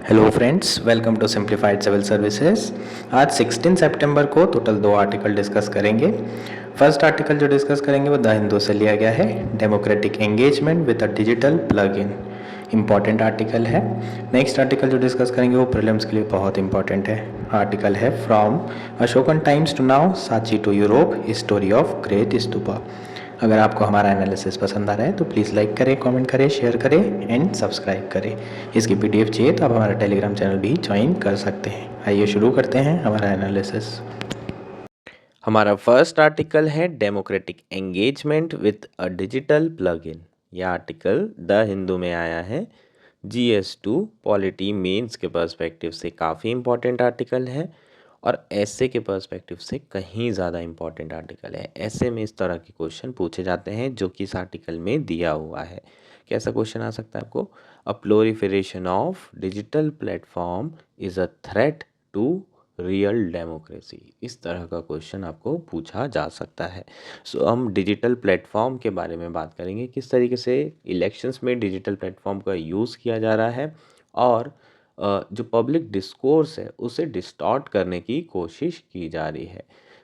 Hello friends, welcome to simplified civil services. आज 16 सितंबर को टोटल 2 आर्टिकल डिस्कस करेंगे। फर्स्ट आर्टिकल जो डिस्कस करेंगे वो द हिंदू से लिया गया है, democratic engagement with a digital plug in. Important article है। नेक्स्ट आर्टिकल जो डिस्कस करेंगे वो प्रीलिम्स के लिए बहुत इंपॉर्टेंट है। आर्टिकल है from Ashokan times to now, Sanchi to Europe, history of great stupa. अगर आपको हमारा एनालिसिस पसंद आ रहा है तो प्लीज़ लाइक करें, कमेंट करें, शेयर करें एंड सब्सक्राइब करें। इसकी पीडीएफ चाहिए तो आप हमारा टेलीग्राम चैनल भी ज्वाइन कर सकते हैं। आइए शुरू करते हैं हमारा एनालिसिस। हमारा फर्स्ट आर्टिकल है democratic engagement with a digital plug इन। यह आर्टिकल द हिंदू में आया है। GS2 पॉलिटी मेंस के पर्सपेक्टिव से काफ़ी इम्पॉर्टेंट आर्टिकल है और ऐसे के पर्सपेक्टिव से कहीं ज़्यादा इम्पॉर्टेंट आर्टिकल है। ऐसे में इस तरह के क्वेश्चन पूछे जाते हैं जो कि इस आर्टिकल में दिया हुआ है। कैसा क्वेश्चन आ सकता है आपको? A proliferation of digital platform is a threat to real democracy. इस तरह का क्वेश्चन आपको पूछा जा सकता है। हम डिजिटल प्लेटफॉर्म के बारे में बात करेंगे, किस तरीके से इलेक्शंस में डिजिटल प्लेटफॉर्म का यूज़ किया जा रहा है और जो पब्लिक डिस्कोर्स है उसे डिस्टॉर्ट करने की कोशिश की जा रही है।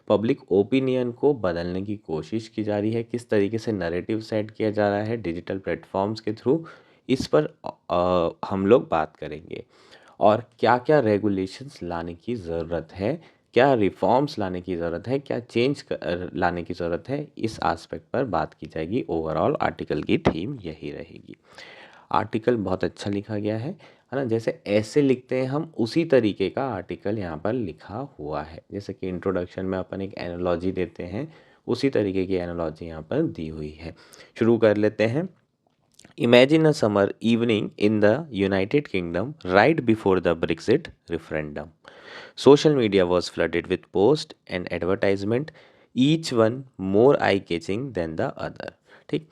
पब्लिक ओपिनियन को बदलने की कोशिश की जा रही है, किस तरीके से नैरेटिव सेट किया जा रहा है डिजिटल प्लेटफॉर्म्स के थ्रू, इस पर हम लोग बात करेंगे। और क्या क्या रेगुलेशंस लाने की ज़रूरत है, क्या रिफॉर्म्स लाने की ज़रूरत है, क्या चेंज लाने की ज़रूरत है, इस एस्पेक्ट पर बात की जाएगी। ओवरऑल आर्टिकल की थीम यही रहेगी। आर्टिकल बहुत अच्छा लिखा गया है ना। जैसे ऐसे लिखते हैं हम, उसी तरीके का आर्टिकल यहाँ पर लिखा हुआ है। जैसे कि इंट्रोडक्शन में अपन एक एनालॉजी देते हैं, उसी तरीके की एनालॉजी यहाँ पर दी हुई है। शुरू कर लेते हैं। Imagine a summer evening in the United Kingdom right before the Brexit referendum. Social media was flooded with posts and advertisement, each one more eye-catching than the other. ठीक।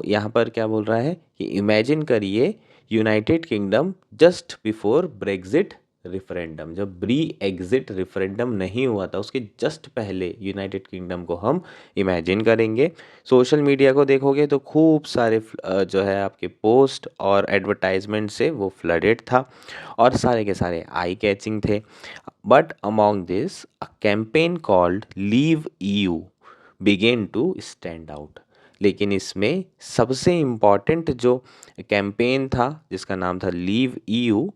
यहाँ पर क्या बोल रहा है कि इमेजिन करिए United kingdom just before Brexit referendum, जब ब्री एग्जिट रेफरेंडम नहीं हुआ था उसके जस्ट पहले यूनाइटेड किंगडम को हम इमेजिन करेंगे। सोशल मीडिया को देखोगे तो खूब सारे जो है आपके पोस्ट और एडवर्टाइजमेंट से वो फ्लडेड था और सारे के सारे आई कैचिंग थे। But among this a campaign called leave EU began to stand out. लेकिन इसमें सबसे इम्पॉर्टेंट जो कैंपेन था जिसका नाम था लीव EU,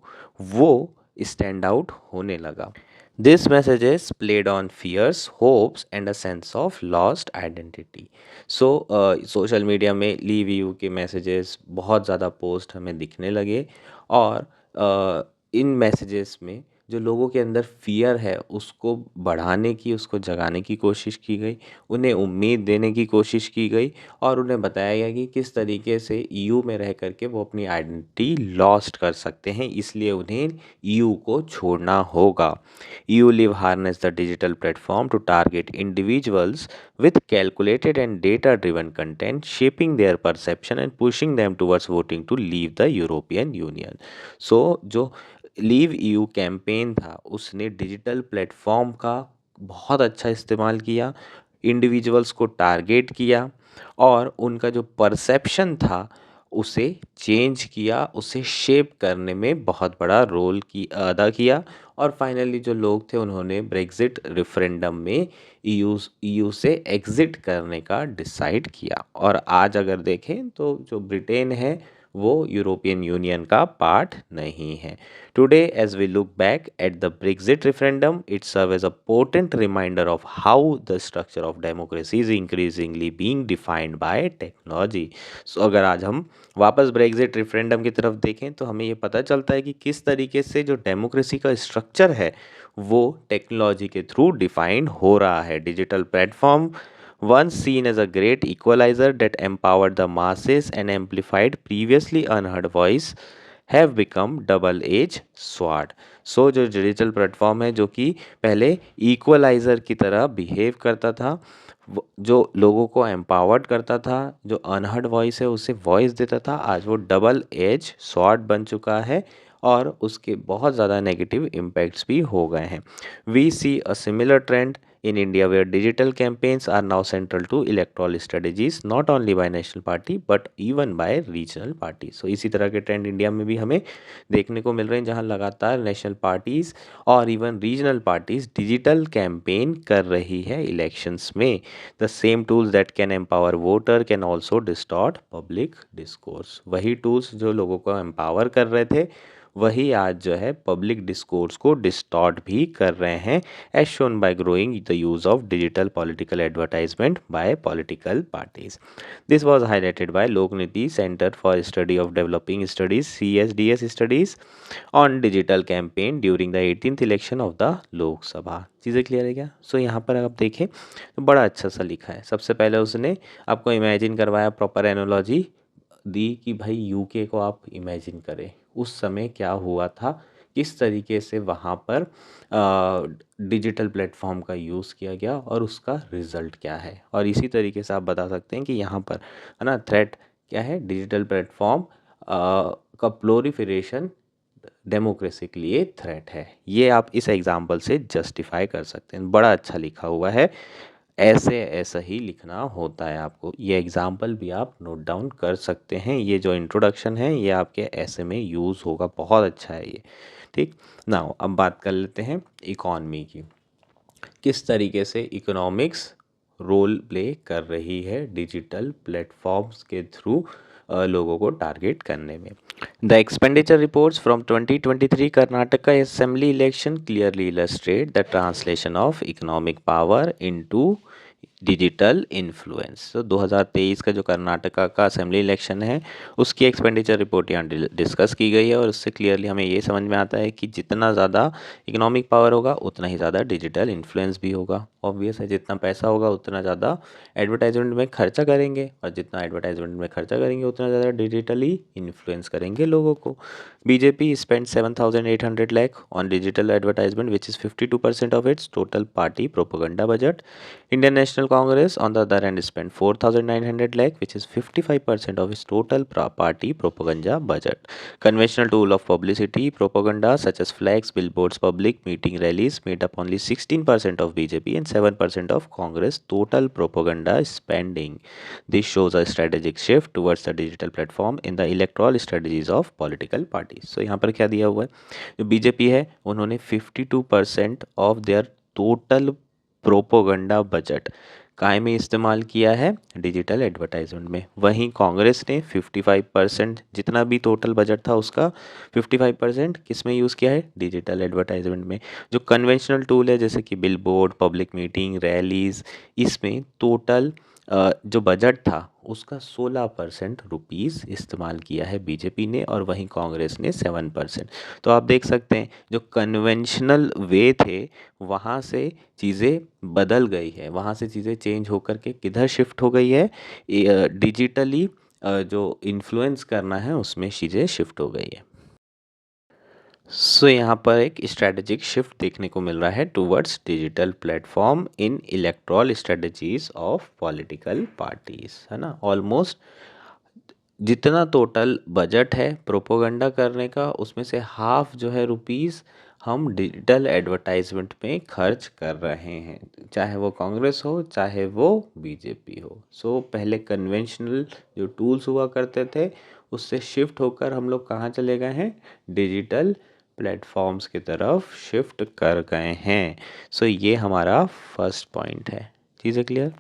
वो स्टैंड आउट होने लगा। This messages played on fears, hopes and a sense of lost identity. Social media में लीव EU के मैसेजेस बहुत ज़्यादा पोस्ट हमें दिखने लगे और इन मैसेजेस में जो लोगों के अंदर फियर है उसको बढ़ाने की, उसको जगाने की कोशिश की गई, उन्हें उम्मीद देने की कोशिश की गई और उन्हें बताया गया कि किस तरीके से EU में रह करके वो अपनी आइडेंटिटी लॉस्ट कर सकते हैं, इसलिए उन्हें EU को छोड़ना होगा। EU Live harness the digital platform to target individuals with calculated and data-driven content, shaping their perception and pushing them towards voting to leave the European Union. जो लीव EU कैंपेन था उसने digital platform का बहुत अच्छा इस्तेमाल किया, individuals को target किया और उनका जो परसेप्शन था उसे चेंज किया, उसे शेप करने में बहुत बड़ा रोल अदा किया और फाइनली जो लोग थे उन्होंने ब्रेग्जिट रेफरेंडम में EU से एग्ज़िट करने का डिसाइड किया। और आज अगर देखें तो जो ब्रिटेन है वो यूरोपियन यूनियन का पार्ट नहीं है। Today as we look back at the Brexit referendum, it serve as a potent reminder of how the structure of democracy is increasingly being defined by technology. अगर आज हम वापस Brexit referendum की तरफ देखें तो हमें ये पता चलता है कि किस तरीके से जो डेमोक्रेसी का स्ट्रक्चर है वो टेक्नोलॉजी के थ्रू डिफाइंड हो रहा है। Digital platform, once seen as a great equalizer that empowered the masses and amplified previously unheard voice, have become double-edged sword. जो डिजिटल प्लेटफॉर्म है जो कि पहले इक्वलाइज़र की तरह बिहेव करता था, जो लोगों को एम्पावर्ड करता था, जो अनहर्ड वॉइस है उसे वॉइस देता था, आज वो डबल एज स्वॉर्ड बन चुका है और उसके बहुत ज़्यादा नेगेटिव इम्पैक्ट्स भी हो गए हैं। We see a similar trend in India where digital campaigns are now central to electoral strategies not only by national party but even by regional parties. So इसी तरह के ट्रेंड इंडिया में भी हमें देखने को मिल रहे हैं जहां लगातार नेशनल पार्टीज और even regional parties digital campaign कर रही है इलेक्शंस में. The same tools that can empower voter can also distort public discourse. वही टूल्स जो लोगों को एम्पावर कर रहे थे वही आज जो है पब्लिक डिस्कोर्स को डिस्टॉर्ट भी कर रहे हैं, as shown by growing the use of digital political advertisement by political parties. This was highlighted by Lokniti centre for study of developing studies CSDS studies on digital campaign during the 18th election of the Lok Sabha. चीज़ें clear है क्या? सो यहाँ पर आप देखें तो बड़ा अच्छा सा लिखा है. सबसे पहले उसने आपको इमेजिन करवाया, प्रॉपर एनोलॉजी दी कि भाई यूके को आप इमेजिन करें उस समय क्या हुआ था, किस तरीके से वहाँ पर डिजिटल प्लेटफॉर्म का यूज़ किया गया और उसका रिज़ल्ट क्या है. और इसी तरीके से आप बता सकते हैं कि यहाँ पर है ना थ्रेट क्या है, डिजिटल प्लेटफॉर्म का प्लोरिफरेशन डेमोक्रेसी के लिए थ्रेट है. ये आप इस एग्जाम्पल से जस्टिफाई कर सकते हैं. बड़ा अच्छा लिखा हुआ है, ऐसा ही लिखना होता है आपको. ये एग्जाम्पल भी आप नोट डाउन कर सकते हैं. ये जो इंट्रोडक्शन है ये आपके ऐसे में यूज़ होगा. बहुत अच्छा है ये. ठीक नाउ अब बात कर लेते हैं इकॉनमी की. किस तरीके से इकोनॉमिक्स रोल प्ले कर रही है डिजिटल प्लेटफॉर्म्स के थ्रू लोगों को टारगेट करने में. The expenditure reports from 2023 Karnataka Assembly election clearly illustrate the translation of economic power into digital influence. तो 2023 का जो कर्नाटका का असेंबली इलेक्शन है उसकी एक्सपेंडिचर रिपोर्ट यहाँ डिस्कस की गई है और उससे क्लियरली हमें ये समझ में आता है कि जितना ज़्यादा इकोनॉमिक पावर होगा उतना ही ज़्यादा डिजिटल इन्फ्लुएंस भी होगा. ऑब्वियस है, जितना पैसा होगा उतना ज़्यादा एडवर्टाइजमेंट में खर्चा करेंगे और जितना एडवर्टाइजमेंट में खर्चा करेंगे उतना ज़्यादा डिजिटली इन्फ्लुएंस करेंगे लोगों को. BJP spent 7,800 lakh on digital advertisement, which is 52% of its total party propaganda budget. Indian National Congress, on the other hand, spent 4,900 lakh, which is 55% of its total party propaganda budget. Conventional tool of publicity propaganda such as flags, billboards, public meeting rallies made up only 16% of BJP and 7% of Congress total propaganda spending. This shows a strategic shift towards the digital platform in the electoral strategies of political parties. So यहाँ पर क्या दिया हुआ है, जो BJP है उन्होंने 52% of their total propaganda budget काय में इस्तेमाल किया है, डिजिटल एडवर्टाइजमेंट में. वहीं कांग्रेस ने 55% जितना भी टोटल बजट था उसका 55% किस में यूज़ किया है, डिजिटल एडवर्टाइजमेंट में. जो कन्वेंशनल टूल है जैसे कि bill board, public meeting, rallies, इसमें टोटल जो बजट था उसका 16% रुपीज़ इस्तेमाल किया है बीजेपी ने और वहीं कांग्रेस ने 7%. तो आप देख सकते हैं जो कन्वेंशनल वे थे वहाँ से चीज़ें बदल गई है, वहाँ से चीज़ें चेंज होकर के किधर शिफ्ट हो गई है, डिजिटली जो इन्फ्लुएंस करना है उसमें चीज़ें शिफ्ट हो गई है. सो यहाँ पर एक स्ट्रेटेजिक शिफ्ट देखने को मिल रहा है towards digital platform in electoral strategies of political parties, है ना. ऑलमोस्ट जितना टोटल बजट है प्रोपोगंडा करने का उसमें से हाफ जो है रुपीस हम डिजिटल एडवर्टाइजमेंट में खर्च कर रहे हैं, चाहे वो कांग्रेस हो चाहे वो बीजेपी हो. सो पहले कन्वेंशनल जो टूल्स हुआ करते थे उससे शिफ्ट होकर हम लोग कहाँ चले गए हैं, डिजिटल प्लेटफॉर्म्स की तरफ शिफ्ट कर गए हैं. सो ये हमारा फर्स्ट पॉइंट है. चीज़ें clear.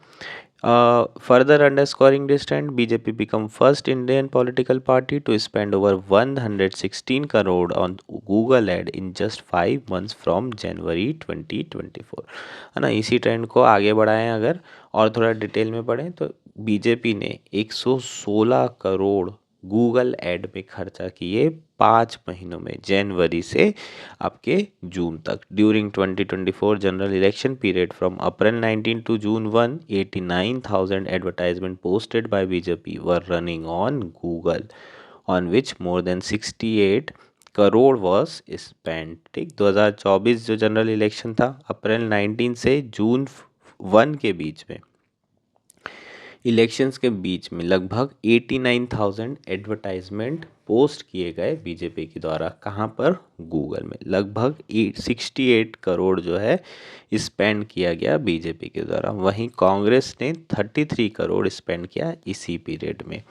Further underscoring this trend, BJP become first Indian political party to spend over 116 crore on Google ad in just 5 months from January 2024. है ना. इसी ट्रेंड को आगे बढ़ाएं अगर और थोड़ा डिटेल में पढ़ें तो बीजेपी ने 116 करोड़ गूगल एड में खर्चा किए 5 महीनों में, जनवरी से आपके जून तक. During 2024 general election period from April 19 to June 1, 89,000 advertisement posted by BJP were running on Google on which more than 68 crore was spend. ठीक, 2024 जो जनरल इलेक्शन था अप्रैल 19 से जून 1 के बीच में इलेक्शंस के बीच में लगभग 89,000 एडवर्टाइजमेंट पोस्ट किए गए बीजेपी के द्वारा। कहाँ पर? गूगल में। लगभग 68 करोड़ जो है स्पेंड किया गया बीजेपी के द्वारा। वहीं कांग्रेस ने 33 करोड़ स्पेंड किया इसी पीरियड में।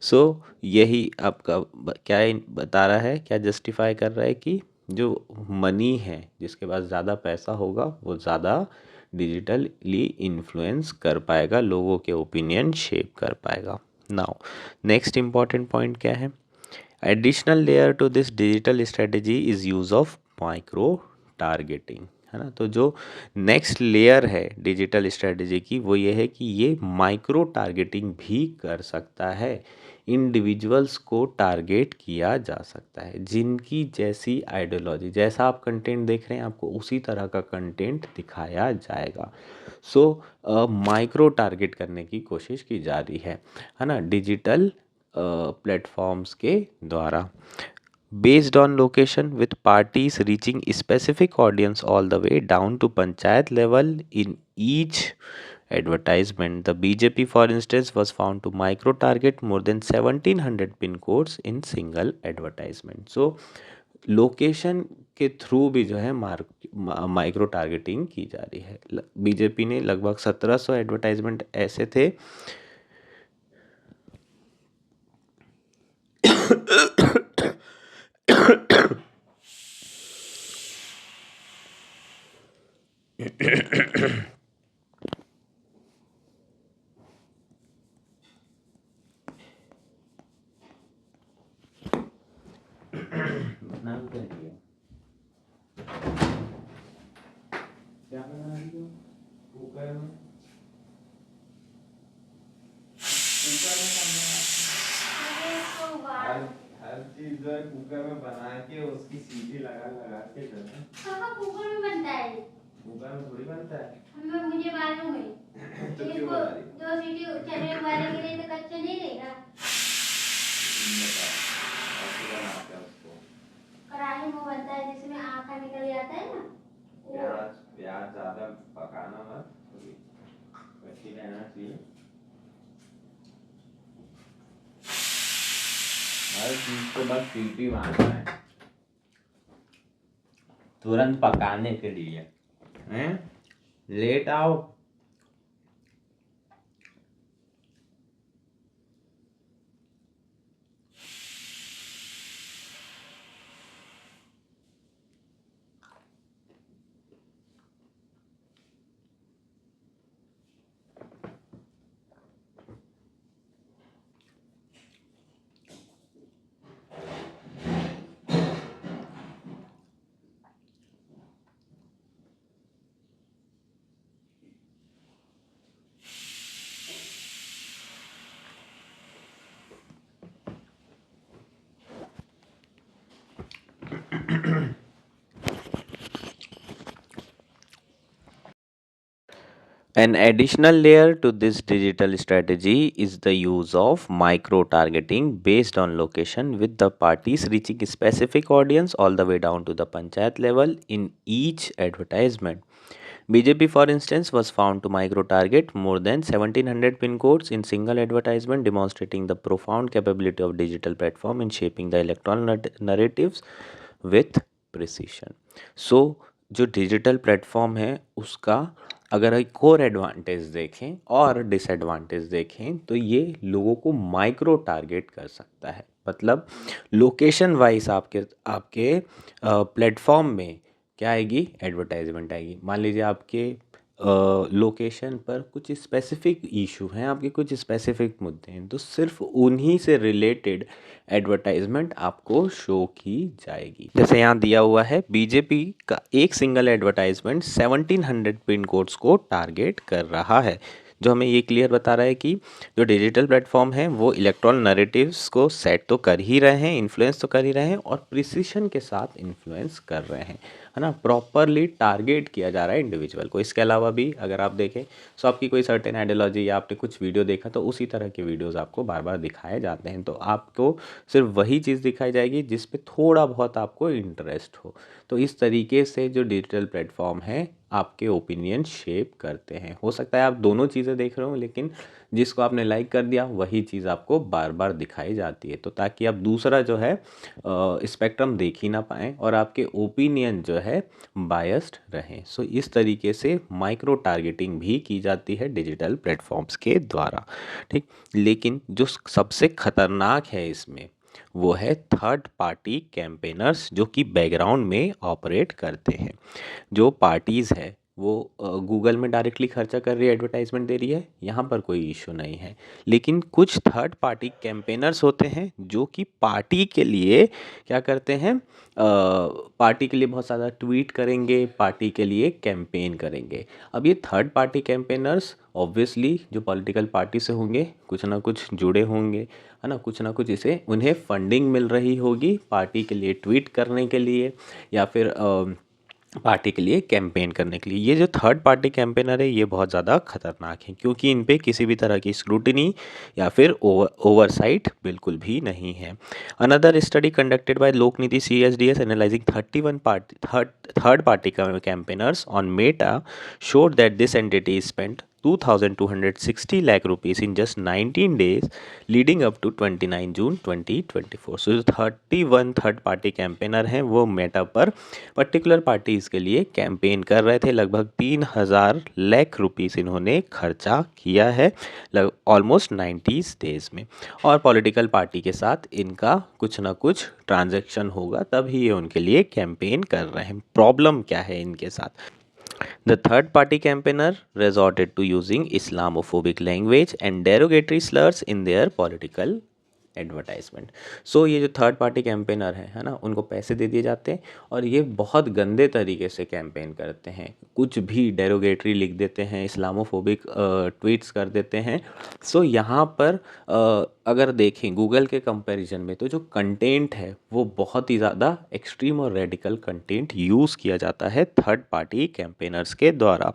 सो यही आपका क्या बता रहा है, क्या जस्टिफाई कर रहा है कि जो मनी है, जिसके पास ज़्यादा पैसा होगा वो ज़्यादा डिजिटली इन्फ्लुएंस कर पाएगा, लोगों के ओपिनियन शेप कर पाएगा। नाउ नेक्स्ट इम्पॉर्टेंट पॉइंट क्या है? Additional layer to this digital strategy is use of micro targeting, है ना। तो जो नेक्स्ट लेयर है डिजिटल स्ट्रेटेजी की वो ये है कि ये माइक्रो टारगेटिंग भी कर सकता है। इंडिविजुअल्स को टारगेट किया जा सकता है जिनकी जैसी आइडियोलॉजी, जैसा आप कंटेंट देख रहे हैं आपको उसी तरह का कंटेंट दिखाया जाएगा। सो माइक्रो टारगेट करने की कोशिश की जा रही है ना, डिजिटल प्लेटफॉर्म्स के द्वारा। Based on location, with parties reaching specific audience all the way down to panchayat level in each advertisement. The BJP, for instance, was found to micro target more than 1700 pin codes in single advertisement. So location के through भी जो है micro targeting की जा रही है। BJP ने लगभग 1700 एडवर्टाइजमेंट ऐसे थे नाम क्या है? क्या बना रही हो? कुकर में? कुकर में हर चीज जो है कुकर में बना के उसकी सीटी लगा लगा के जो है। पापा कुकर में बनता है। कुकर में थोड़ी बनता है। मुझे मालूम है। तो क्यों बना रही? दो सीटी चने उबालने के लिए तो कच्चा नहीं रहेगा। कढ़ाई में बनता है जिसमें आँखा निकल जाता है ना। प्याज ज्यादा पकाना मत, कच्ची रहना चाहिए। हर चीज को बस सीटी मारना है तुरंत पकाने के लिए। हैं? लेट आओ। An additional layer to this digital strategy is the use of micro targeting based on location, with the parties reaching a specific audience all the way down to the panchayat level in each advertisement. BJP, for instance, was found to micro target more than 1700 pin codes in single advertisement, demonstrating the profound capability of digital platform in shaping the electoral narratives with precision. So जो digital platform है उसका अगर एक और advantage देखें और disadvantage देखें तो ये लोगों को माइक्रो टारगेट कर सकता है। मतलब लोकेशन वाइज आपके आपके प्लेटफॉर्म में क्या आएगी? एडवर्टाइजमेंट आएगी। मान लीजिए आपके लोकेशन पर कुछ स्पेसिफिक इशू हैं, आपके कुछ स्पेसिफिक मुद्दे हैं, तो सिर्फ उन्हीं से रिलेटेड एडवर्टाइजमेंट आपको शो की जाएगी। जैसे यहाँ दिया हुआ है, बीजेपी का एक सिंगल एडवर्टाइजमेंट 1700 पिन कोड्स को टारगेट कर रहा है, जो हमें ये क्लियर बता रहा है कि जो डिजिटल प्लेटफॉर्म है वो इलेक्ट्रॉन नैरेटिव्स को सेट तो कर ही रहे हैं, इन्फ्लुएंस तो कर ही रहे हैं और प्रिसिशन के साथ इन्फ्लुएंस कर रहे हैं, है ना। प्रॉपरली टारगेट किया जा रहा है इंडिविजुअल को। इसके अलावा भी अगर आप देखें तो आपकी कोई सर्टेन आइडियोलॉजी या आपने कुछ वीडियो देखा तो उसी तरह के वीडियोस आपको बार बार दिखाए जाते हैं, तो आपको सिर्फ वही चीज़ दिखाई जाएगी जिस पे थोड़ा बहुत आपको इंटरेस्ट हो। तो इस तरीके से जो डिजिटल प्लेटफॉर्म है आपके ओपिनियन शेप करते हैं। हो सकता है आप दोनों चीज़ें देख रहे हो, लेकिन जिसको आपने लाइक कर दिया वही चीज़ आपको बार बार दिखाई जाती है, तो ताकि आप दूसरा जो है स्पेक्ट्रम देख ही ना पाएँ और आपके ओपिनियन जो है बायस्ड रहें। सो इस तरीके से माइक्रो टारगेटिंग भी की जाती है डिजिटल प्लेटफॉर्म्स के द्वारा, ठीक। लेकिन जो सबसे खतरनाक है इसमें वो है थर्ड पार्टी कैंपेनर्स, जो कि बैकग्राउंड में ऑपरेट करते हैं। जो पार्टीज़ है वो गूगल में डायरेक्टली खर्चा कर रही है, एडवर्टाइजमेंट दे रही है, यहाँ पर कोई इशू नहीं है। लेकिन कुछ थर्ड पार्टी कैंपेनर्स होते हैं जो कि पार्टी के लिए क्या करते हैं, पार्टी के लिए बहुत ज़्यादा ट्वीट करेंगे, पार्टी के लिए कैंपेन करेंगे। अब ये थर्ड पार्टी कैंपेनर्स ऑब्वियसली जो पॉलिटिकल पार्टी से होंगे, कुछ ना कुछ जुड़े होंगे, है ना, कुछ ना कुछ इसे उन्हें फंडिंग मिल रही होगी पार्टी के लिए ट्वीट करने के लिए या फिर पार्टी के लिए कैंपेन करने के लिए। ये जो थर्ड पार्टी कैंपेनर है ये बहुत ज़्यादा खतरनाक है, क्योंकि इन पे किसी भी तरह की स्क्रूटिनी या फिर ओवरसाइट बिल्कुल भी नहीं है। Another study conducted by Lokniti CSDS analysing 31 third party campaigners on Meta showed that this entity spent 2,260 lakh rupees in just 19 days leading up to 29 जून 2024। सो जो 31 थर्ड पार्टी कैंपेनर हैं वो मेटा पर पर्टिकुलर पार्टीज़ के लिए campaign कर रहे थे। लगभग 3,000 लाख रुपीस इन्होंने खर्चा किया है ऑलमोस्ट 90 डेज में, और पॉलिटिकल पार्टी के साथ इनका कुछ ना कुछ ट्रांजैक्शन होगा तभी ये उनके लिए कैंपेन कर रहे हैं। प्रॉब्लम क्या है इनके साथ? The third party campaigner resorted to using Islamophobic language and derogatory slurs in their political advertisement. So ये जो थर्ड पार्टी कैंपेनर है ना, उनको पैसे दे दिए जाते हैं और ये बहुत गंदे तरीके से कैंपेन करते हैं। कुछ भी डेरोगेटरी लिख देते हैं, इस्लामोफोबिक ट्वीट्स कर देते हैं। सो यहाँ पर अगर देखें गूगल के कंपैरिजन में तो जो कंटेंट है वो बहुत ही ज़्यादा एक्सट्रीम और रेडिकल कंटेंट यूज़ किया जाता है थर्ड पार्टी कैंपेनर्स के द्वारा।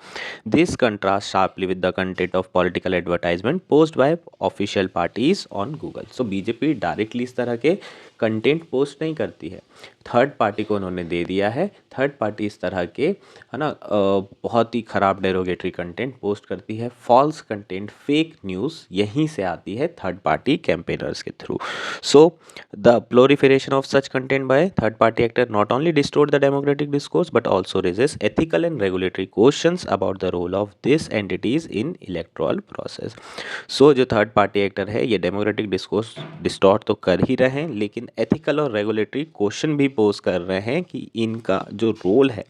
This contrast sharply with the content of political advertisement post by official parties on Google. So BJP directly इस तरह के कंटेंट पोस्ट नहीं करती है, थर्ड पार्टी को उन्होंने दे दिया है। थर्ड पार्टी इस तरह के है ना बहुत ही ख़राब डेरोगेटरी कंटेंट पोस्ट करती है, फॉल्स कंटेंट, फेक न्यूज़ यहीं से आती है थर्ड पार्टी कैंपेनर्स के through. So the proliferation of such content by third party actor not only distort the democratic discourse but also raises ethical and regulatory questions about the role of this entities in electoral process. So जो third party actor है ये democratic discourse distort तो कर ही रहे हैं, लेकिन ethical और regulatory question भी पोज कर रहे हैं कि इनका जो रोल है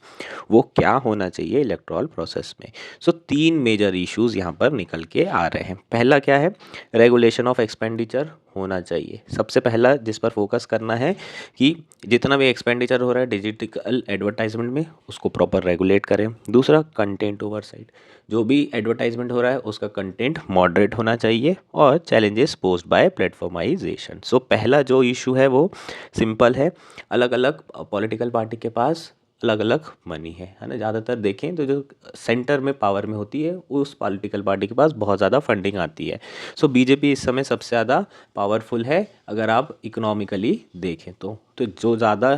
वो क्या होना चाहिए इलेक्टोरल प्रोसेस में। सो 3 मेजर इश्यूज यहाँ पर निकल के आ रहे हैं। पहला क्या है, रेगुलेशन ऑफ एक्सपेंडिचर होना चाहिए। सबसे पहला जिस पर फोकस करना है कि जितना भी एक्सपेंडिचर हो रहा है डिजिटल एडवर्टाइजमेंट में उसको प्रॉपर रेगुलेट करें। दूसरा, कंटेंट ओवरसाइट, जो भी एडवर्टाइजमेंट हो रहा है उसका कंटेंट मॉडरेट होना चाहिए। और चैलेंजेस पोस्ड बाय प्लेटफॉर्माइजेशन। सो पहला जो इशू है वो सिंपल है, अलग अलग पॉलिटिकल पार्टी के पास अलग अलग मनी है ना। ज़्यादातर देखें तो जो सेंटर में पावर में होती है उस पॉलिटिकल पार्टी के पास बहुत ज़्यादा फंडिंग आती है। सो बीजेपी इस समय सबसे ज़्यादा पावरफुल है अगर आप इकोनॉमिकली देखें तो जो ज़्यादा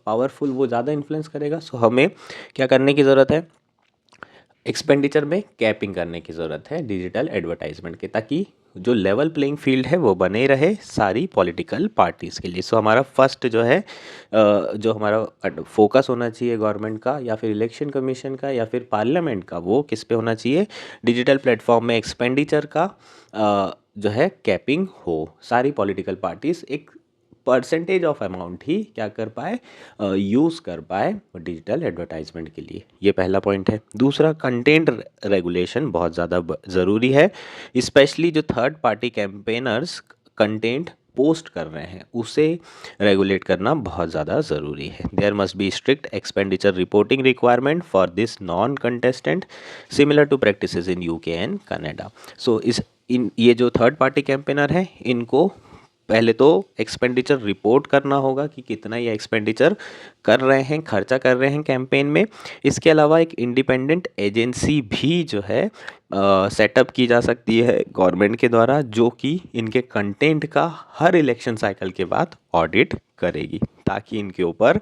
पावरफुल वो ज़्यादा इन्फ्लुएंस करेगा। सो हमें क्या करने की ज़रूरत है, एक्सपेंडिचर में कैपिंग करने की ज़रूरत है डिजिटल एडवर्टाइजमेंट के, ताकि जो लेवल प्लेइंग फील्ड है वो बने रहे सारी पॉलिटिकल पार्टीज़ के लिए। सो हमारा फर्स्ट जो है जो हमारा फोकस होना चाहिए गवर्नमेंट का या फिर इलेक्शन कमीशन का या फिर पार्लियामेंट का, वो किस पे होना चाहिए, डिजिटल प्लेटफॉर्म में एक्सपेंडिचर का जो है कैपिंग हो। सारी पॉलिटिकल पार्टीज़ एक परसेंटेज ऑफ अमाउंट ही क्या कर पाए, यूज़ कर पाए डिजिटल एडवर्टाइजमेंट के लिए। ये पहला पॉइंट है। दूसरा, कंटेंट रेगुलेशन बहुत ज़्यादा ज़रूरी है, स्पेशली जो third party campaigners content post कर रहे हैं उसे रेगुलेट करना बहुत ज़्यादा ज़रूरी है। There must be strict expenditure reporting requirement for this non contestant similar to practices in UK and Canada. So ये जो थर्ड पार्टी कैंपेनर है इनको पहले तो एक्सपेंडिचर रिपोर्ट करना होगा कि कितना ये एक्सपेंडिचर कर रहे हैं, खर्चा कर रहे हैं कैंपेन में। इसके अलावा एक इंडिपेंडेंट एजेंसी भी जो है सेटअप की जा सकती है गवर्नमेंट के द्वारा, जो कि इनके कंटेंट का हर इलेक्शन साइकिल के बाद ऑडिट करेगी, ताकि इनके ऊपर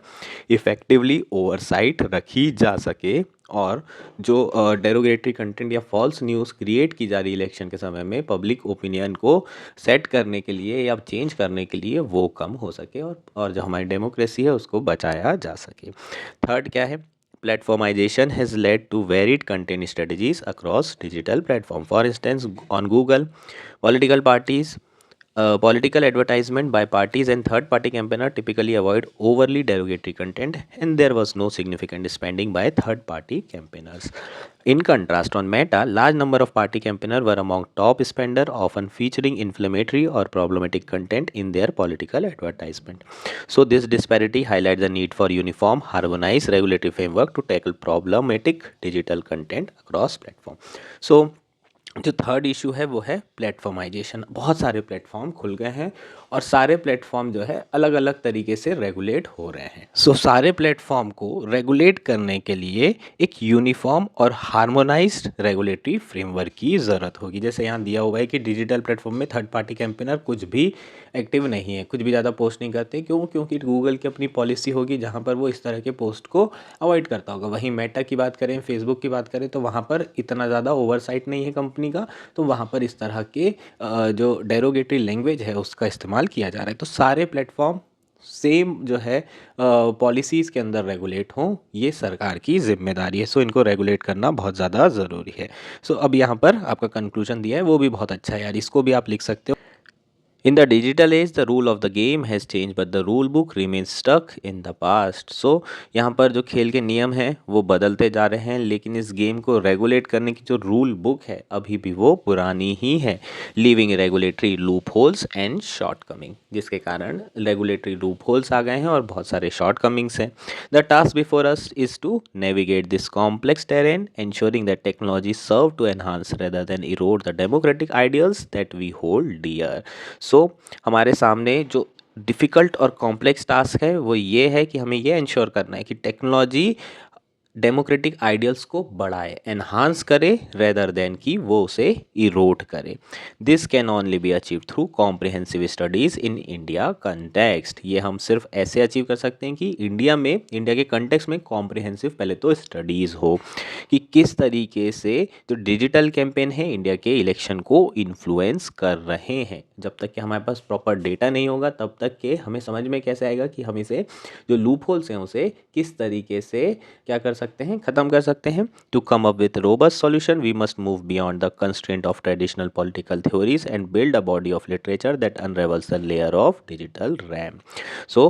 इफ़ेक्टिवली ओवरसाइट रखी जा सके और जो डेरोगेटरी कंटेंट या फॉल्स न्यूज़ क्रिएट की जा रही इलेक्शन के समय में पब्लिक ओपिनियन को सेट करने के लिए या चेंज करने के लिए वो कम हो सके और जो हमारी डेमोक्रेसी है उसको बचाया जा सके। थर्ड क्या है? Platformization has led to varied content strategies across digital platform. For instance, on Google, political parties, political advertisement by parties and third-party campaigner typically avoid overly derogatory content, and there was no significant spending by third-party campaigners. In contrast, on Meta, large number of party campaigners were among top spender, often featuring inflammatory or problematic content in their political advertisement. So this disparity highlights the need for uniform, harmonized regulatory framework to tackle problematic digital content across platform. So जो third issue है वो है प्लेटफॉर्माइजेशन। बहुत सारे platform खुल गए हैं और सारे प्लेटफॉर्म जो है अलग अलग तरीके से रेगुलेट हो रहे हैं। सारे प्लेटफॉर्म को रेगुलेट करने के लिए एक यूनिफॉर्म और हार्मोनाइज्ड रेगुलेटरी फ्रेमवर्क की ज़रूरत होगी। जैसे यहाँ दिया हुआ है कि डिजिटल प्लेटफॉर्म में थर्ड पार्टी कैंपेनर कुछ भी एक्टिव नहीं है, कुछ भी ज़्यादा पोस्ट नहीं करते। क्यों? क्योंकि गूगल की अपनी पॉलिसी होगी जहाँ पर वो इस तरह के पोस्ट को अवॉइड करता होगा। वहीं मेटा की बात करें, फेसबुक की बात करें तो वहाँ पर इतना ज़्यादा ओवरसाइट नहीं है कंपनी का, तो वहाँ पर इस तरह के जो डेरोगेटरी लैंग्वेज है उसका इस्तेमाल किया जा रहा है। तो सारे प्लेटफॉर्म सेम जो है पॉलिसीज़ के अंदर रेगुलेट हों, ये सरकार की जिम्मेदारी है। इनको रेगुलेट करना बहुत ज़्यादा ज़रूरी है। अब यहाँ पर आपका कंक्लूजन दिया है वो भी बहुत अच्छा है यार, इसको भी आप लिख सकते हो। In the digital age, the rule of the game has changed, but the rule book remains stuck in the past. So यहाँ पर जो खेल के नियम हैं वो बदलते जा रहे हैं, लेकिन इस गेम को रेगुलेट करने की जो रूल बुक है अभी भी वो पुरानी ही है, leaving regulatory loop holes and short coming, जिसके कारण रेगुलेटरी लूप होल्स आ गए हैं और बहुत सारे शॉर्ट कमिंग्स हैं। The task before us is to navigate this complex terrain, ensuring that technology serve to enhance rather than erode the democratic ideals that we hold dear. हमारे सामने जो difficult और कॉम्प्लेक्स टास्क है वो ये है कि हमें ये इंश्योर करना है कि टेक्नोलॉजी डेमोक्रेटिक आइडियल्स को बढ़ाए, एनहांस करे रेदर देन कि वो उसे इरोड करे। This can only be achieve through comprehensive studies in India context. ये हम सिर्फ ऐसे अचीव कर सकते हैं कि इंडिया के कंटेक्स्ट में कॉम्प्रिहेंसिव पहले तो स्टडीज़ हो कि किस तरीके से जो डिजिटल कैंपेन है इंडिया के इलेक्शन को इन्फ्लुएंस कर रहे हैं। जब तक कि हमारे पास प्रॉपर डेटा नहीं होगा तब तक के हमें समझ में कैसे आएगा कि हम इसे जो लूप होल्स हैं उसे किस तरीके से क्या कर सकते हैं, ख़त्म कर सकते हैं। To come up with robust solution we must move beyond the constraint of traditional political theories and build a body of literature that unravels the layer of digital realm.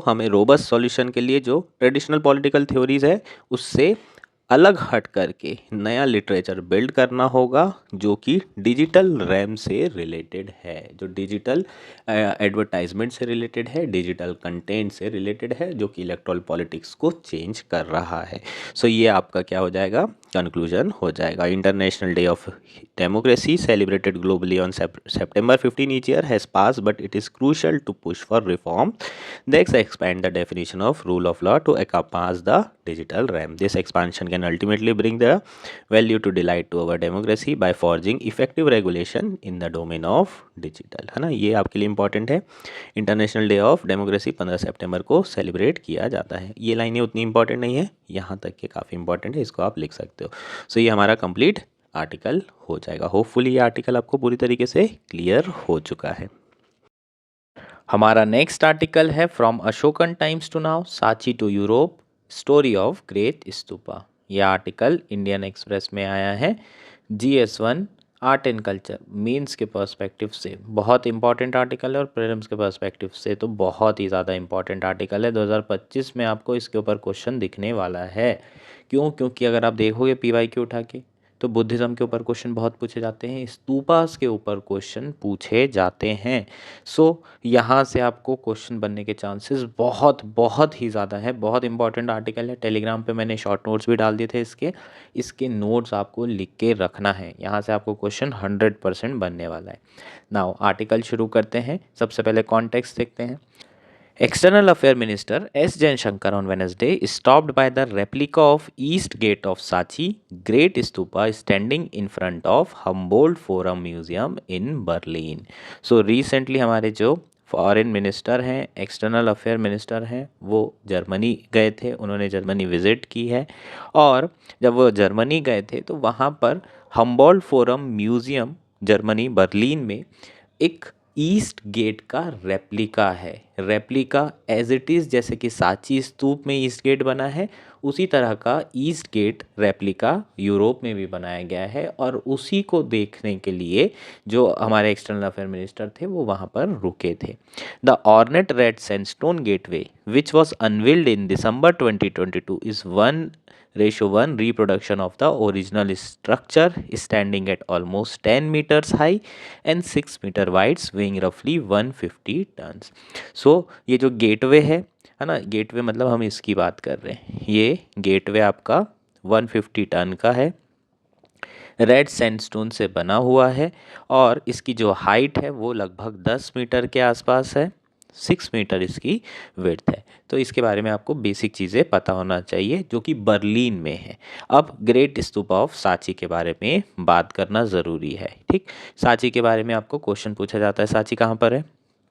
हमें रोबस्ट सॉल्यूशन के लिए जो traditional political theories है उससे अलग हट करके नया लिटरेचर बिल्ड करना होगा जो कि डिजिटल रैम से रिलेटेड है, जो डिजिटल एडवर्टाइजमेंट से रिलेटेड है, डिजिटल कंटेंट से रिलेटेड है, जो कि इलेक्ट्रल पॉलिटिक्स को चेंज कर रहा है। ये आपका क्या हो जाएगा, कंक्लूजन हो जाएगा। International day of democracy celebrated globally on September 15 each year has passed, but it is crucial to push for reform that expand the definition of rule of law to encompass the digital realm. This expansion can ultimately bring the value to delight to our democracy by forging effective regulation in the domain of digital, है ना। ये आपके लिए important है। International day of democracy 15 सितंबर को celebrate किया जाता है। ये लाइनें उतनी इंपॉर्टेंट नहीं है, यहाँ तक के काफ़ी इंपॉर्टेंट है, इसको आप लिख सकते हो। ये हमारा कंप्लीट आर्टिकल हो जाएगा। होपफुली ये आर्टिकल आपको पूरी तरीके से क्लियर हो चुका है। हमारा नेक्स्ट आर्टिकल है from Ashokan times to now, Sanchi to Europe, story of great stupa. यह आर्टिकल इंडियन एक्सप्रेस में आया है। GS1 art and culture means के पर्सपेक्टिव से बहुत इंपॉर्टेंट आर्टिकल है और प्रीलिम्स के पर्सपेक्टिव से तो बहुत ही ज़्यादा इंपॉर्टेंट आर्टिकल है। 2025 में आपको इसके ऊपर क्वेश्चन दिखने वाला है। क्यों? क्योंकि अगर आप देखोगे PYQ उठा के तो बुद्धिज़्म के ऊपर क्वेश्चन बहुत पूछे जाते हैं, स्तूपास के ऊपर क्वेश्चन पूछे जाते हैं। यहाँ से आपको क्वेश्चन बनने के चांसेस बहुत बहुत ही ज़्यादा है। बहुत इंपॉर्टेंट आर्टिकल है। टेलीग्राम पे मैंने शॉर्ट नोट्स भी डाल दिए थे इसके नोट्स आपको लिख के रखना है। यहाँ से आपको क्वेश्चन 100% बनने वाला है। नाउ आर्टिकल शुरू करते हैं। सबसे पहले कॉन्टेक्स्ट देखते हैं। External Affairs Minister S. Jaishankar on Wednesday stopped by the replica of East Gate of Sachi Great Stupa standing in front of Humboldt Forum Museum in Berlin. So recently हमारे जो foreign minister हैं, external affair minister हैं, वो Germany गए थे, उन्होंने Germany visit की है। और जब वो जर्मनी गए थे तो वहाँ पर Humboldt forum museum Germany Berlin में एक ईस्ट गेट का रेप्लिका है। रेप्लिका एज इट इज़, जैसे कि सांची स्तूप में ईस्ट गेट बना है, उसी तरह का ईस्ट गेट रेप्लिका यूरोप में भी बनाया गया है। और उसी को देखने के लिए जो हमारे एक्सटर्नल अफेयर मिनिस्टर थे वो वहाँ पर रुके थे। The ornate red sandstone gateway which was unveiled in December 2022 is 1:1 reproduction of the original structure, standing at almost 10 meters high and 6 meter wide, weighing roughly 150 tons. So ये जो gateway है ना, गेटवे मतलब हम इसकी बात कर रहे हैं, ये गेटवे आपका 150 टन का है, रेड सैंडस्टोन से बना हुआ है और इसकी जो हाइट है वो लगभग 10 मीटर के आसपास है, 6 मीटर इसकी विड्थ है। तो इसके बारे में आपको बेसिक चीज़ें पता होना चाहिए, जो कि बर्लिन में है। अब ग्रेट स्तूपा ऑफ सांची के बारे में बात करना ज़रूरी है। ठीक, सांची के बारे में आपको क्वेश्चन पूछा जाता है, सांची कहाँ पर है?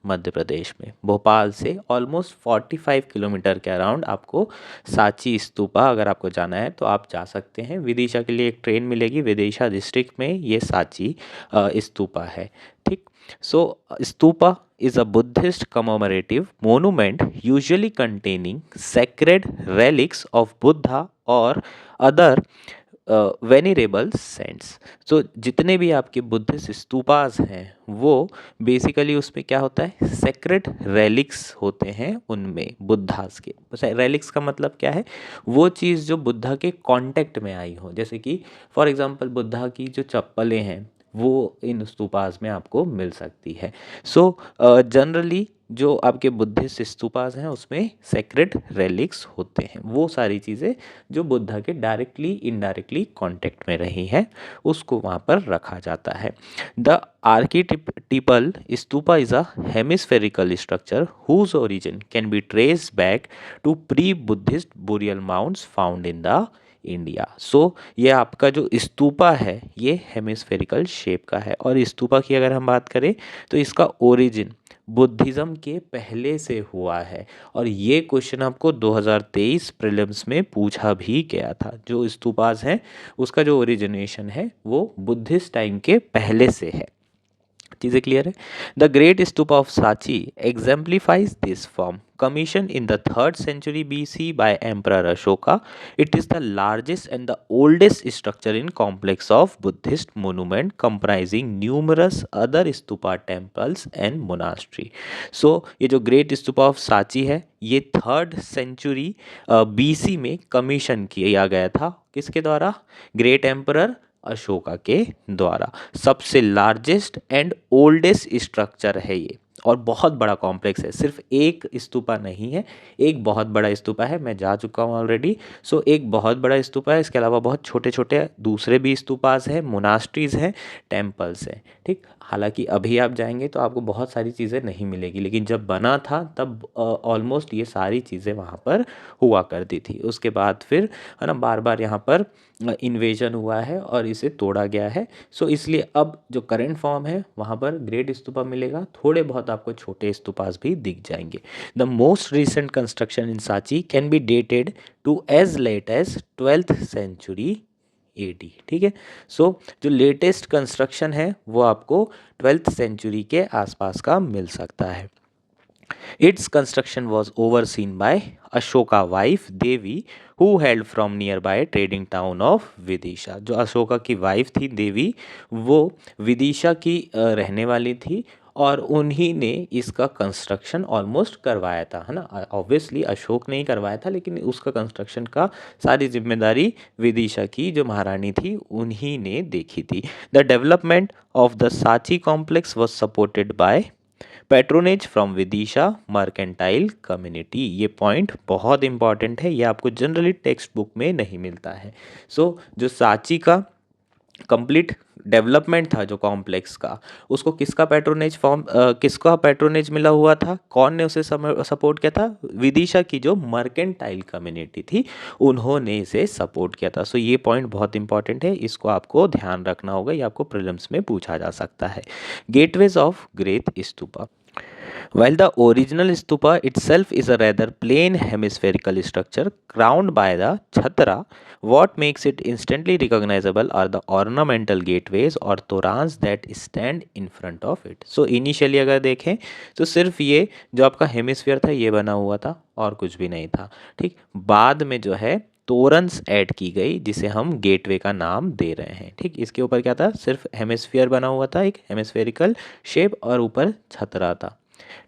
मध्य प्रदेश में, भोपाल से ऑलमोस्ट 45 किलोमीटर के अराउंड आपको सांची स्तूपा, अगर आपको जाना है तो आप जा सकते हैं। विदिशा के लिए एक ट्रेन मिलेगी, विदिशा डिस्ट्रिक्ट में ये सांची स्तूपा है। ठीक, सो stupa is a Buddhist commemorative monument usually containing sacred relics of Buddha or other venerable saints. So जितने भी आपके बुद्धिस्ट स्तूपास हैं वो बेसिकली उसमें क्या होता है, सेक्रेड रेलिक्स होते हैं उनमें बुद्धास के। रेलिक्स का मतलब क्या है, वो चीज़ जो बुद्धा के कांटेक्ट में आई हो, जैसे कि फॉर एग्जांपल बुद्धा की जो चप्पलें हैं वो इन स्तूपास में आपको मिल सकती है। सो जनरली जो आपके बुद्धिस्ट स्तूपास हैं उसमें सेक्रेड रेलिक्स होते हैं, वो सारी चीज़ें जो बुद्धा के डायरेक्टली इनडायरेक्टली कांटेक्ट में रही हैं उसको वहाँ पर रखा जाता है। The archetypal stupa is a hemispherical structure whose origin can be traced back to pre Buddhist burial mounds found in the India. So ये आपका जो स्तूपा है ये हेमिस्फेरिकल शेप का है। और स्तूपा की अगर हम बात करें तो इसका ओरिजिन बुद्धिज़्म के पहले से हुआ है। और ये क्वेश्चन आपको 2023 प्रीलिम्स में पूछा भी गया था। जो स्तूपास हैं उसका जो ओरिजिनेशन है वो बुद्धिस्ट टाइम के पहले से है। चीज़ें क्लियर है? The great stupa of Sanchi exemplifies this form. Commissioned in the 3rd century BC by Emperor Ashoka, it is the largest and the oldest structure in complex of Buddhist monument comprising numerous other stupa temples and monastery. So ये जो great stupa of Sanchi है ये 3rd century BC में commission किया गया था, किसके द्वारा? ग्रेट एम्परर अशोका के द्वारा। सबसे लार्जेस्ट एंड ओल्डेस्ट स्ट्रक्चर है ये और बहुत बड़ा कॉम्प्लेक्स है, सिर्फ एक स्तूपा नहीं है, एक बहुत बड़ा स्तूपा है, मैं जा चुका हूँ ऑलरेडी। सो एक बहुत बड़ा स्तूपा है, इसके अलावा बहुत छोटे छोटे दूसरे भी स्तूपास हैं, मोनास्ट्रीज हैं, टेम्पल्स हैं। ठीक, हालांकि अभी आप जाएंगे तो आपको बहुत सारी चीज़ें नहीं मिलेगी, लेकिन जब बना था तब ऑलमोस्ट ये सारी चीज़ें वहाँ पर हुआ करती थी। उसके बाद फिर है ना बार बार यहाँ पर इन्वेजन हुआ है और इसे तोड़ा गया है। सो इसलिए अब जो करंट फॉर्म है वहाँ पर ग्रेट स्तूपा मिलेगा, थोड़े बहुत आपको छोटे स्तूपास भी दिख जाएंगे। The most recent construction in Sanchi can be dated to as late as 12th century AD। ठीक है, सो जो लेटेस्ट कंस्ट्रक्शन है वो आपको 12th century के आसपास का मिल सकता है। Its construction was overseen by Ashoka wife Devi, who hailed from nearby trading town of Vidisha. जो अशोका की वाइफ थी देवी, वो विदिशा की रहने वाली थी और उन्हीं ने इसका कंस्ट्रक्शन ऑलमोस्ट करवाया था, है ना। ऑब्वियसली अशोक ने ही करवाया था, लेकिन उसका कंस्ट्रक्शन का सारी जिम्मेदारी विदिशा की जो महारानी थी उन्हीं ने देखी थी। The development of the Sanchi complex was supported by patronage from Vidisha mercantile community. ये पॉइंट बहुत इंपॉर्टेंट है, ये आपको जनरली टेक्स्ट बुक में नहीं मिलता है। सो जो सांची का कंप्लीट डेवलपमेंट था जो कॉम्प्लेक्स का, उसको किसका पैट्रोनेज मिला हुआ था, कौन ने उसे सपोर्ट किया था? विदिशा की जो मर्केंटाइल कम्युनिटी थी उन्होंने इसे सपोर्ट किया था। सो ये पॉइंट बहुत इंपॉर्टेंट है, इसको आपको ध्यान रखना होगा, ये आपको प्रीलिम्स में पूछा जा सकता है। Gateways of great stupa. While the original stupa itself is a rather plain hemispherical structure crowned by the chhatra, what makes it instantly recognizable are the ornamental gateways or torans that stand in front of it. So initially अगर देखें तो सिर्फ ये जो आपका hemisphere था ये बना हुआ था और कुछ भी नहीं था, ठीक। बाद में जो है तोरन्स ऐड की गई जिसे हम गेटवे का नाम दे रहे हैं, ठीक। इसके ऊपर क्या था, सिर्फ हेमिस्फीयर बना हुआ था, एक हेमिस्फेरिकल शेप, और ऊपर छतरा था,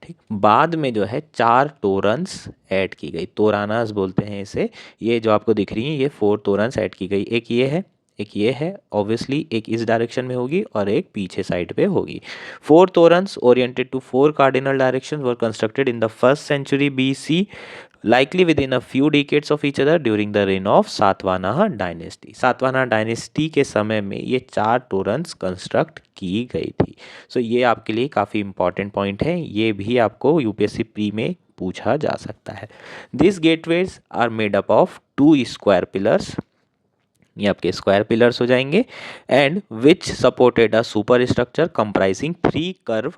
ठीक। बाद में जो है 4 तोरन्स ऐड की गई, तोरानास बोलते हैं इसे। ये जो आपको दिख रही हैं ये 4 तोरन्स ऐड की गई, एक ये है, एक ये है, ऑब्वियसली एक इस डायरेक्शन में होगी और एक पीछे साइड पे होगी। 4 toranas oriented to 4 cardinal directions were constructed in the 1st century BC, likely within a few decades of each other during the reign of Satavahana dynasty. Satavahana dynasty के समय में ये 4 तोरन्स कंस्ट्रक्ट की गई थी। सो ये आपके लिए काफ़ी इंपॉर्टेंट पॉइंट है, ये भी आपको यूपीएससी प्री में पूछा जा सकता है। This gateways are made up of 2 square pillars, ये आपके स्क्वायर पिलर्स हो जाएंगे, and which supported a superstructure comprising 3 curve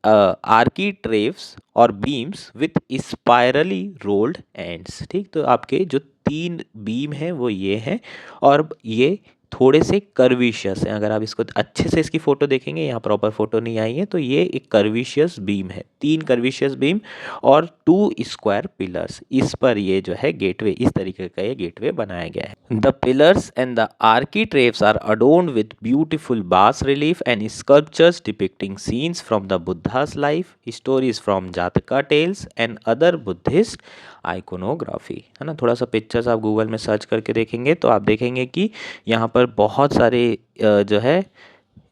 architraves और beams with spirally rolled ends, ठीक। तो आपके जो 3 बीम हैं वो ये हैं और ये थोड़े से कर्विशियस हैं। अगर आप इसको अच्छे से इसकी फ़ोटो देखेंगे, यहाँ प्रॉपर फोटो नहीं आई है, तो ये एक कर्विशियस बीम है, 3 कर्विशियस बीम और 2 स्क्वायर पिलर्स, इस पर ये जो है गेटवे, इस तरीके का ये गेटवे बनाया गया है। The pillars and the architraves are adorned with beautiful bas relief and sculptures depicting scenes from the Buddha's life, stories from Jataka tales and other Buddhist iconography, है ना। थोड़ा सा पिक्चर्स आप गूगल में सर्च करके देखेंगे तो आप देखेंगे कि यहाँ पर बहुत सारे जो है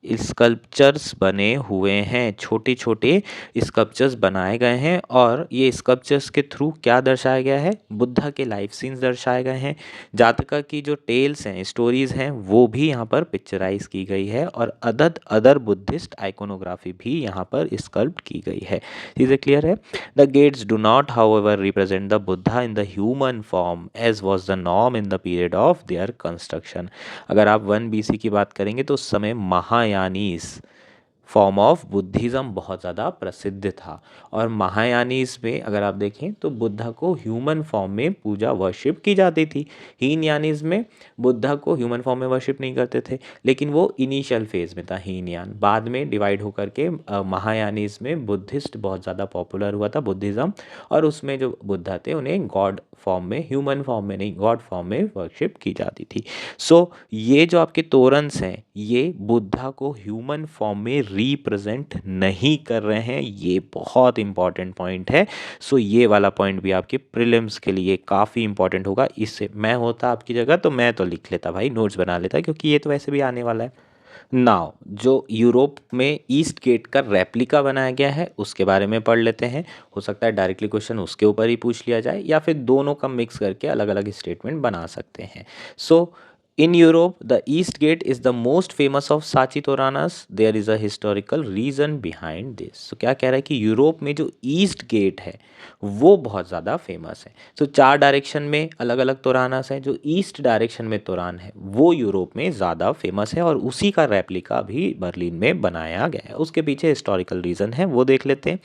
स्कल्पचर्स बने हुए हैं, छोटे छोटे स्कल्पचर्स बनाए गए हैं, और ये स्कल्पचर्स के थ्रू क्या दर्शाया गया है, बुद्धा के लाइफ सीन्स दर्शाए गए हैं, जातका की जो टेल्स हैं, स्टोरीज हैं, वो भी यहाँ पर पिक्चराइज की गई है, और अदर बुद्धिस्ट आइकोनोग्राफी भी यहाँ पर स्कल्प्ट की गई है। चीज़ें क्लियर है। The gates do not however represent the Buddha in the human form as was the norm in the period of their construction. अगर आप 1 BC की बात करेंगे तो उस समय महायानीस फॉर्म ऑफ बुद्धिज़्म बहुत ज़्यादा प्रसिद्ध था, और महायानीस में अगर आप देखें तो बुद्धा को ह्यूमन फॉर्म में पूजा वर्शिप की जाती थी। हीनयानीज में बुद्धा को ह्यूमन फॉर्म में वर्शिप नहीं करते थे, लेकिन वो इनिशियल फेज में था हीनयान, बाद में डिवाइड होकर के महायानीज में बुद्धिस्ट बहुत ज़्यादा पॉपुलर हुआ था, बुद्धिज़्म, और उसमें जो बुद्धा थे उन्हें गॉड फॉर्म में, ह्यूमन फॉर्म में नहीं, गॉड फॉर्म में वर्शिप की जाती थी। सो ये जो आपके तोरन्स हैं ये बुद्धा को ह्यूमन फॉर्म में रिप्रेजेंट नहीं कर रहे हैं, ये बहुत इंपॉर्टेंट पॉइंट है। सो ये वाला पॉइंट भी आपके प्रीलिम्स के लिए काफ़ी इंपॉर्टेंट होगा। इससे मैं होता आपकी जगह तो मैं तो लिख लेता भाई, नोट्स बना लेता, क्योंकि ये तो वैसे भी आने वाला है। नाउ जो यूरोप में ईस्ट गेट का रेप्लिका बनाया गया है उसके बारे में पढ़ लेते हैं। हो सकता है डायरेक्टली क्वेश्चन उसके ऊपर ही पूछ लिया जाए, या फिर दोनों का मिक्स करके अलग अलग स्टेटमेंट बना सकते हैं। सो in Europe, the East Gate is the most famous of Sachi Toranas. There is a historical reason behind this. So क्या कह रहा है कि यूरोप में जो ईस्ट गेट है वो बहुत ज़्यादा फेमस है। सो 4 डायरेक्शन में अलग अलग तोरानास हैं, जो ईस्ट डायरेक्शन में तोरान है वो यूरोप में ज़्यादा फेमस है, और उसी का रेप्लिका भी बर्लिन में बनाया गया है। उसके पीछे हिस्टोरिकल रीज़न है, वो देख लेते हैं।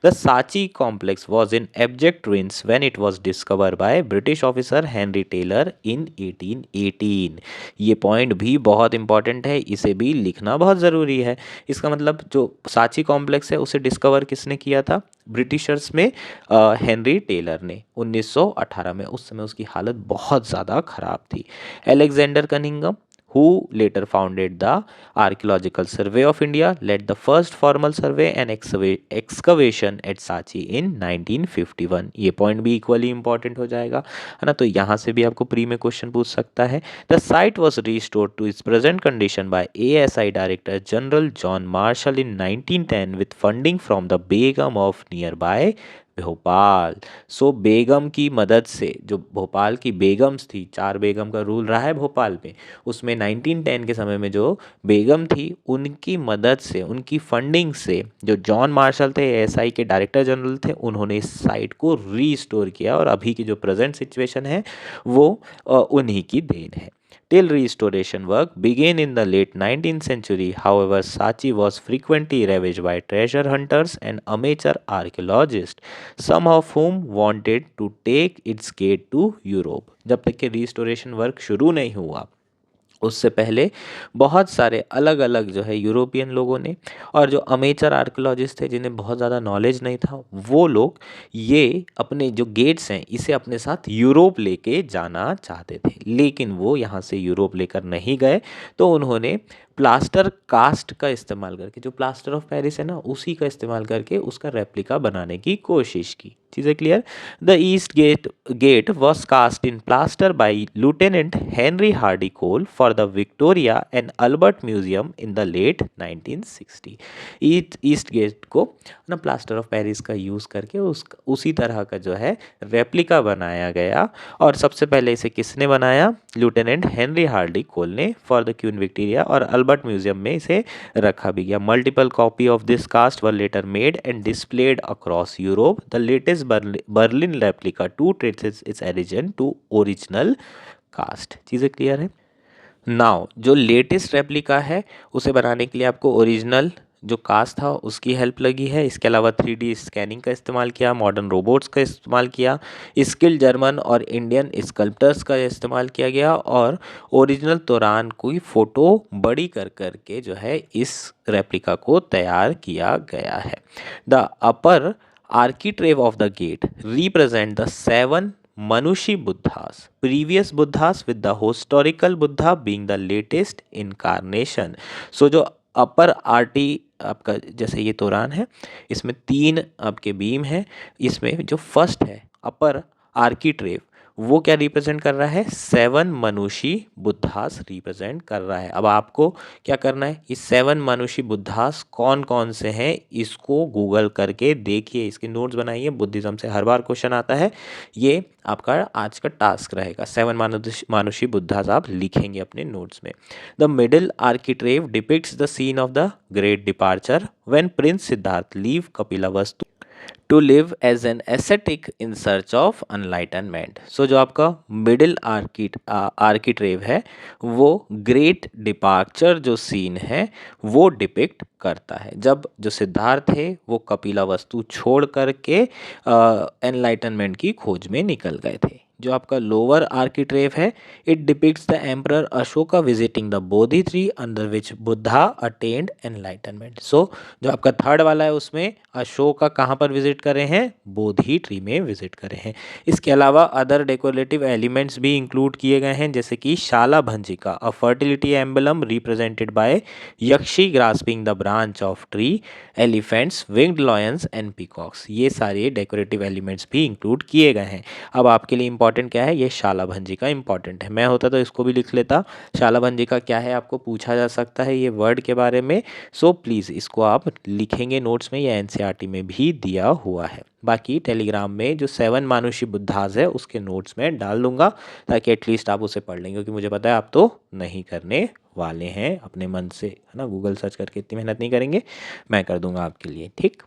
द साची complex was in abject ruins when it was discovered by British officer Henry Taylor in 1818। ये पॉइंट भी बहुत इंपॉर्टेंट है, इसे भी लिखना बहुत ज़रूरी है। इसका मतलब जो साची कॉम्प्लेक्स है उसे डिस्कवर किसने किया था, ब्रिटिशर्स में हेनरी टेलर ने 1918 में। उस समय उसकी हालत बहुत ज़्यादा ख़राब थी। Alexander Cunningham who later founded the Archaeological Survey of India, led the first formal survey and excavation at Sachi in 1951। ये पॉइंट भी इक्वली इंपॉर्टेंट हो जाएगा, है ना। तो यहाँ से भी आपको प्री में क्वेश्चन पूछ सकता है। The site was restored to its present condition by ASI Director General John Marshall in 1910 with funding from the Begum of nearby Bhopal. So Begum की मदद से, जो भोपाल की बेगम्स थी, 4 बेगम का रूल रहा है भोपाल में, उसमें 1910 के समय में जो बेगम थी उनकी मदद से, उनकी फंडिंग से, जो जॉन मार्शल थे एएसआई के डायरेक्टर जनरल थे, उन्होंने इस साइट को रीस्टोर किया, और अभी की जो प्रेजेंट सिचुएशन है वो उन्हीं की देन है। till restoration work began in the late 19th century. However, Sanchi was frequently ravaged by treasure hunters and amateur archaeologists, some of whom wanted to take its gate to Europe. जब तक कि restoration work शुरू नहीं हुआ उससे पहले बहुत सारे अलग अलग जो है यूरोपियन लोगों ने और जो अमेचर आर्कियोलॉजिस्ट थे जिन्हें बहुत ज़्यादा नॉलेज नहीं था, वो लोग ये अपने जो गेट्स हैं इसे अपने साथ यूरोप लेके जाना चाहते थे, लेकिन वो यहाँ से यूरोप लेकर नहीं गए। तो उन्होंने प्लास्टर कास्ट का इस्तेमाल करके, जो प्लास्टर ऑफ पेरिस है ना, उसी का इस्तेमाल करके उसका रेप्लिका बनाने की कोशिश की। चीज़ें clear? The east gate was cast in plaster by lieutenant Henry Hardy Cole for the Victoria and Albert museum in the late 1960। East gate को ना प्लास्टर ऑफ पेरिस का यूज़ करके उसी तरह का जो है रेप्लिका बनाया गया। और सबसे पहले इसे किसने बनाया? लुटेनेंट हेनरी हार्डी कोल ने, फॉर द क्वीन विक्टोरिया, और अल्बर्ट म्यूजियम में इसे रखा भी गया। Multiple copy of this cast were later made and displayed across Europe. The latest Berlin replica to traces its origin to original cast. चीज़ें clear है? Now जो latest replica है उसे बनाने के लिए आपको ओरिजिनल जो कास्ट था उसकी हेल्प लगी है। इसके अलावा 3D स्कैनिंग का इस्तेमाल किया, मॉडर्न रोबोट्स का इस्तेमाल किया, स्किल्ड जर्मन और इंडियन स्कल्प्टर्स का इस्तेमाल किया गया, और ओरिजिनल तोरान की फ़ोटो बड़ी कर करके जो है इस रेप्लिका को तैयार किया गया है। The upper architrave of the gate represent the 7 Manushi Buddhas, previous Buddhas with the historical Buddha being the latest incarnation. So जो अपर आर्टी आपका जैसे ये तोरान है, इसमें 3 आपके बीम है। इसमें जो फर्स्ट है अपर आर्किट्रेव, वो क्या रिप्रेजेंट कर रहा है? 7 मनुष्य बुद्धास रिप्रेजेंट कर रहा है। अब आपको क्या करना है, ये 7 मनुष्य बुद्धास कौन कौन से हैं इसको गूगल करके देखिए, इसके नोट्स बनाइए। बुद्धिज्म से हर बार क्वेश्चन आता है, ये आपका आज का टास्क रहेगा। 7 मानुषी बुद्धास आप लिखेंगे अपने नोट्स में। The middle architrave depicts the scene of the great departure when prince Siddhartha leave Kapilavastu to live as an ascetic in search of enlightenment. So जो आपका मिडिल आर्किट्रेव है वो ग्रेट डिपार्चर जो सीन है वो डिपिक्ट करता है, जब जो सिद्धार्थ थे वो कपिलावस्तु छोड़ करके एनलाइटनमेंट की खोज में निकल गए थे। जो आपका लोअर आर्किट्रेव है, it depicts the emperor Ashoka visiting the Bodhi tree under which Buddha attained enlightenment. So जो आपका थर्ड वाला है उसमें अशोका कहाँ पर विजिट कर रहे हैं? बोधि ट्री में विजिट कर रहे हैं। इसके अलावा अदर डेकोरेटिव एलिमेंट्स भी इंक्लूड किए गए हैं, जैसे कि shalabhanjika, a fertility emblem represented by yakshi grasping the branch of tree, elephants, winged lions and peacocks. ये सारे डेकोरेटिव एलिमेंट्स भी इंक्लूड किए गए हैं। अब आपके लिए इंपॉर्टेंट क्या है? ये शाला भंजिका इंपॉर्टेंट है। मैं होता तो इसको भी लिख लेता। शाला भंजिका क्या है आपको पूछा जा सकता है ये वर्ड के बारे में, सो प्लीज़ इसको आप लिखेंगे नोट्स में, या एनसीईआरटी में भी दिया हुआ है। बाकी टेलीग्राम में जो 7 मानुषी बुद्धास है उसके नोट्स में डाल दूंगा, ताकि एटलीस्ट आप उसे पढ़ लेंगे, क्योंकि मुझे पता है आप तो नहीं करने वाले हैं अपने मन से, है ना। गूगल सर्च करके इतनी मेहनत नहीं करेंगे, मैं कर दूंगा आपके लिए, ठीक।